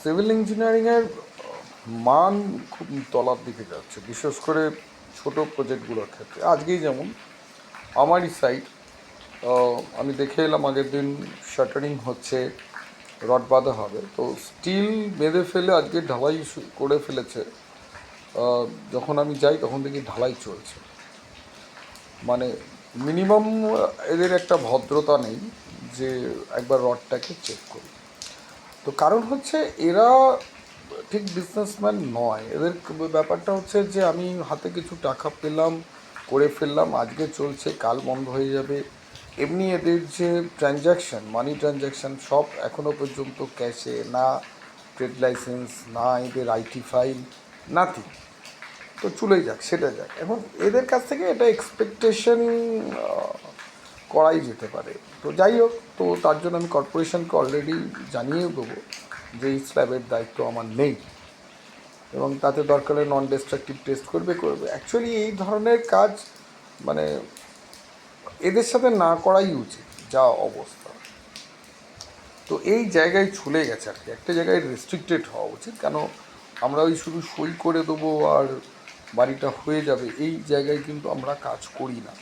Civil ইঞ্জিনিয়ারিংয়ের মান খুব তলার দিকে যাচ্ছে, বিশেষ করে ছোট প্রজেক্টগুলোর ক্ষেত্রে। আজকেই যেমন আমারই সাইট, আমি দেখে এলাম আগের দিন শাটারিং হচ্ছে, রড বাঁধা হবে, তো স্টিল বেঁধে ফেলে আজকে ঢালাই করে ফেলেছে। যখন আমি যাই তখন দেখি ঢালাই চলছে। মানে মিনিমাম এদের একটা ভদ্রতা নেই যে একবার রডটাকে চেক করি। তো কারণ হচ্ছে এরা ঠিক বিজনেসম্যান নয়। এদের ব্যাপারটা হচ্ছে যে আমি হাতে কিছু টাকা পেলাম, করে ফেললাম, আজকে চলছে, কাল বন্ধ হয়ে যাবে। এমনি এদের যে ট্রানজ্যাকশান, মানি ট্রানজ্যাকশান সব এখনও পর্যন্ত ক্যাশে, না ট্রেড লাইসেন্স, না এদের আইটি ফাইল, নাথিং। তো চলেই যাক, সেটা যাক। এখন এদের কাছ থেকে এটা এক্সপেকটেশন করাই যেতে পারে। তো যাই হোক, তো তার জন্য আমি কর্পোরেশনকে অলরেডি জানিয়ে দেবো যে এই স্ল্যাবের দায়িত্ব আমার নেই, এবং তাতে দরকারে নন ডিস্ট্রাকটিভ টেস্ট করবে। অ্যাকচুয়ালি এই ধরনের কাজ মানে এদের সাথে না করাই উচিত, যা অবস্থা। তো এই জায়গায় চলে গেছে আর কি, একটা জায়গায় রেস্ট্রিক্টেড হওয়া উচিত। কেন আমরা ওই শুধু সই করে দেবো আর বাড়িটা হয়ে যাবে, এই জায়গায় কিন্তু আমরা কাজ করি না।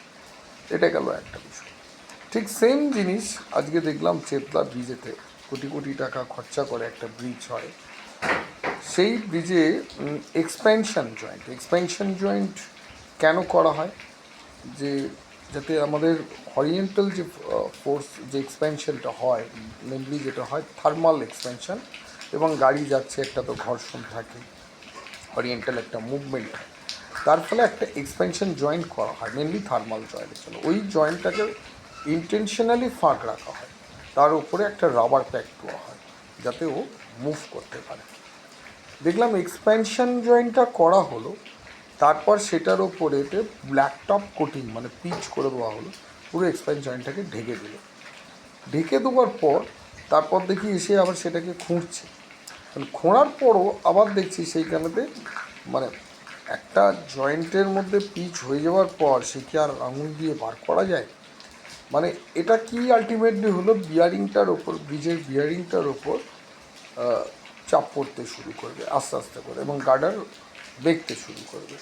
এটা গেল একটা বিষয়। ঠিক সেম জিনিস আজকে দেখলাম চেতলা ব্রিজেতে কোটি কোটি টাকা খরচা করে একটা ব্রিজ হয়। সেই ব্রিজে এক্সপ্যানশন জয়েন্ট কেন করা হয়? যে যাতে আমাদের হরিজেন্টাল যে ফোর্স, যে এক্সপ্যানশনটা হয়, মেনলি যেটা হয় থার্মাল এক্সপ্যানশন, এবং গাড়ি যাচ্ছে, একটা তো ঘর্ষণ থাকে, হরিজেন্টাল একটা মুভমেন্ট হয়, তার ফলে একটা এক্সপ্যানশন জয়েন্ট করা হয়, মেনলি থার্মাল জয়েন্টের জন্য। ওই জয়েন্টটাকে ইন্টেনশনালি ফাঁক রাখা হয়, তার উপরে একটা রাবার প্যাক দেওয়া হয় যাতে ও মুভ করতে পারে। দেখলাম এক্সপ্যানশন জয়েন্টটা করা হলো, তারপর সেটার ওপরেতে ব্ল্যাক টপ কোটিং মানে পিচ করে দেওয়া হলো, পুরো এক্সপ্যানশন জয়েন্টটাকে ঢেকে দিল। ঢেকে দেওয়ার পর তারপর দেখি এসে আবার সেটাকে খুঁড়ছে। খোঁড়ার পরও আবার দেখছি সেইখানেতে মানে একটা জয়েন্টের মধ্যে পিচ হয়ে যাওয়ার পর সে কি আর আঙুল দিয়ে বার করা যায়? মানে এটা কি আলটিমেটলি হলো, বিয়ারিংটার ওপর, ব্রিজের বিয়ারিংটার ওপর চাপ পড়তে শুরু করবে আস্তে আস্তে করে, এবং গার্ডার বেঁকতে শুরু করবে।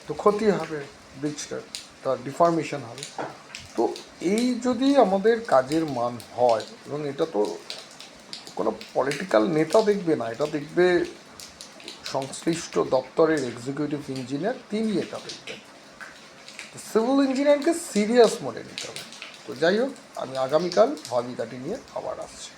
তো ক্ষতি হবে ব্রিজটার, তার ডিফর্মেশন হবে। তো এই যদি আমাদের কাজের মান হয়, এবং এটা তো কোনো পলিটিক্যাল নেতা দেখবে না, এটা দেখবে সংশ্লিষ্ট দপ্তরের এক্সিকিউটিভ ইঞ্জিনিয়ার, তিনি এটা দেখবেন। তো সিভিল ইঞ্জিনিয়ারকে সিরিয়াস মোডে নিতে হবে। তো যাই হোক, আমি আগামীকাল ভাবিকাটি নিয়ে আবার আসছি।